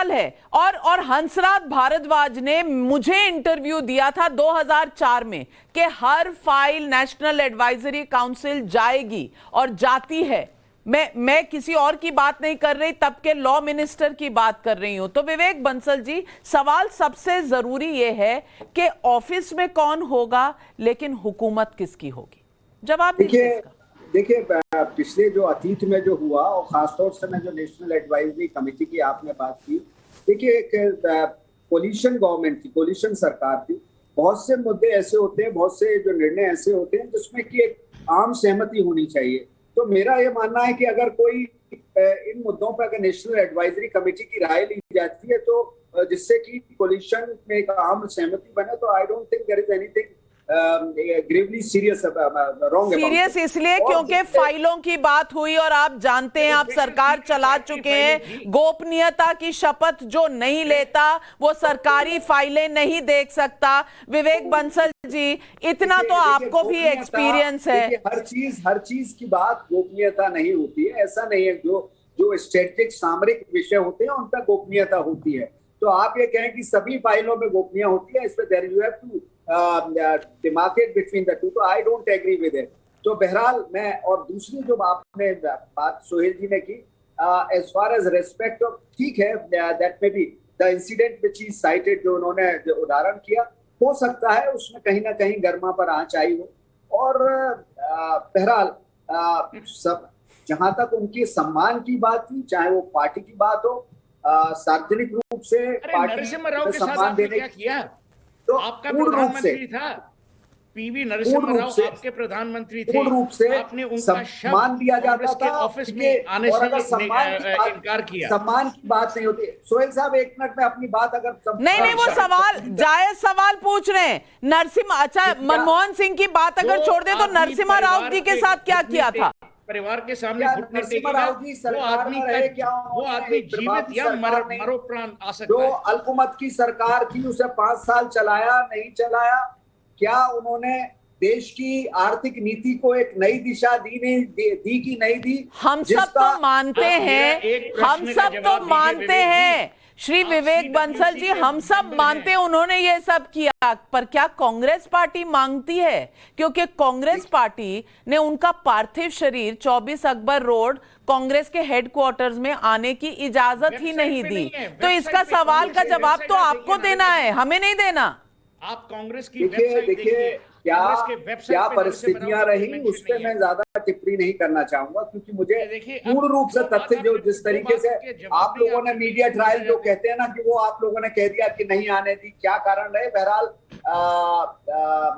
सवाल है। और हंसराज भारद्वाज ने मुझे इंटरव्यू दिया था 2004 में कि हर फाइल नेशनल एडवाइजरी काउंसिल जाएगी और जाती है। मैं किसी और की बात नहीं कर रही, तब के लॉ मिनिस्टर की बात कर रही हूं। तो विवेक बंसल जी, सवाल सबसे जरूरी यह है कि ऑफिस में कौन होगा लेकिन हुकूमत किसकी होगी? जवाब दीजिए। देखिए, पिछले जो अतीत में जो हुआ, और खासतौर से मैं जो नेशनल एडवाइजरी कमेटी की आपने बात की, देखिए एक कोलिशन गवर्नमेंट थी, कोलिशन सरकार थी। बहुत से मुद्दे ऐसे होते हैं, बहुत से जो निर्णय ऐसे होते हैं जिसमें कि एक आम सहमति होनी चाहिए। तो मेरा ये मानना है कि अगर कोई इन मुद्दों पर अगर नेशनल एडवाइजरी कमेटी की राय ली जाती है तो जिससे कि कोलिशन में एक आम सहमति बने, तो I don't think there is anything gravely serious इसलिए क्योंकि फाइलों की बात हुई और आप जानते हैं, आप सरकार चला चुके हैं। गोपनीयता की शपथ जो नहीं लेता वो सरकारी फाइलें नहीं देख सकता। विवेक बंसल जी, इतना तो आपको भी एक्सपीरियंस है। हर चीज की बात गोपनीयता नहीं होती है, ऐसा नहीं है। जो स्ट्रेटेजिक सामरिक विषय होते हैं उन पर गोपनीयता होती है। तो आप ये कहें कि सभी फाइलों में गोपनीय होती है, इस पर there you have to demarcate between the two, तो I don't agree with it। तो बहरहाल मैं, और दूसरी जो आपने बात सोहेल जी ने की, as far as respect of, ठीक है, that may be the incident which he cited, जो उन्होंने उदाहरण किया, हो सकता है उसमें कहीं ना कहीं गर्मा पर आंच आई हो। और बहरहाल सब, जहां तक उनके सम्मान की बात थी, चाहे वो पार्टी की बात हो, सार्वजनिक रूप से पार्टी सम्मान देने किया, तो आपका प्रधानमंत्री था पीवी नरसिम्हा राव, आपके प्रधानमंत्री थे, पूर्ण रूप से आपने उनका सम्मान दिया जाता था, ऑफिस में आने से इनकार किया। सम्मान की बात नहीं होती। सोहेल साहब, एक मिनट में अपनी बात अगर नहीं, वो सवाल जायज सवाल पूछ रहे हैं। नरसिम्हा, अच्छा, मनमोहन सिंह की बात अगर छोड़ दे तो नरसिम्हा राव जी के साथ क्या किया था? परिवार के सामने घुटने टेकेगा, वो आदमी जीवित या मरो प्राण आ सकता जो है। अल्पमत की सरकार थी, उसे 5 साल चलाया, नहीं चलाया? क्या उन्होंने देश की आर्थिक नीति को एक नई दिशा दी कि नहीं दी? हम सब तो मानते हैं, हम सब तो मानते हैं श्री विवेक बंसल जी, हम सब मानते हैं उन्होंने ये सब किया, पर क्या कांग्रेस पार्टी मांगती है? क्योंकि कांग्रेस पार्टी ने उनका पार्थिव शरीर 24 अकबर रोड कांग्रेस के हेडक्वार्टर्स में आने की इजाजत ही नहीं दी। तो इसका सवाल का जवाब तो आपको देना है, हमें नहीं देना। आप कांग्रेस की देखिए क्या परिस्थितियां रही, उस पर मैं ज्यादा टिप्पणी नहीं करना चाहूंगा, क्योंकि मुझे पूर्ण रूप से तथ्य जो जिस तरीके से आप लोगों ने मीडिया ट्रायल जो कहते हैं ना, कि वो आप लोगों ने कह दिया कि नहीं आने दी, क्या कारण रहे? बहरहाल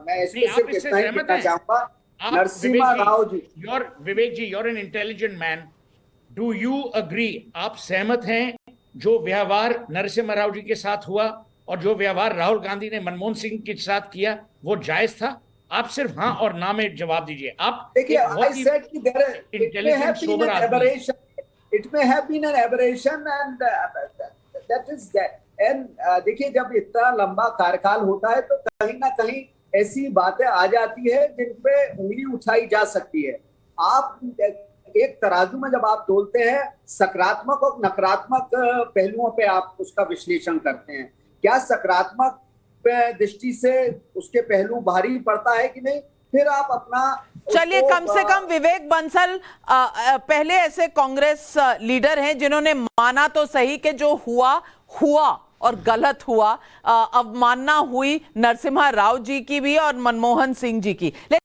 मैं इसमें सिर्फ इतना ही कहना चाहूंगा, नरसिम्हा राव जी, विवेक जी, you're an intelligent man, do you agree, आप सहमत हैं जो व्यवहार नरसिम्हा राव जी के साथ हुआ और जो व्यवहार राहुल गांधी ने मनमोहन सिंह के साथ किया वो जायज था? आप सिर्फ हाँ और ना में जवाब दीजिए। आप देखिए, I said कि इंटेलिजेंट सोबर आदमी, it may have been an aberration and that is that, and देखिए, जब इतना लंबा कार्यकाल होता है तो कहीं ना कहीं ऐसी बातें आ जाती है जिन पे उंगली उठाई जा सकती है। आप एक तराजू में जब आप तोलते हैं, सकारात्मक और नकारात्मक पहलुओं पे आप उसका विश्लेषण करते हैं। क्या सकारात्मक दृष्टि से उसके पहलू भारी पड़ता है कि नहीं, फिर आप अपना, चलिए, कम से कम विवेक बंसल पहले ऐसे कांग्रेस लीडर हैं जिन्होंने माना तो सही कि जो हुआ और गलत हुआ। अवमानना हुई नरसिम्हा राव जी की भी और मनमोहन सिंह जी की।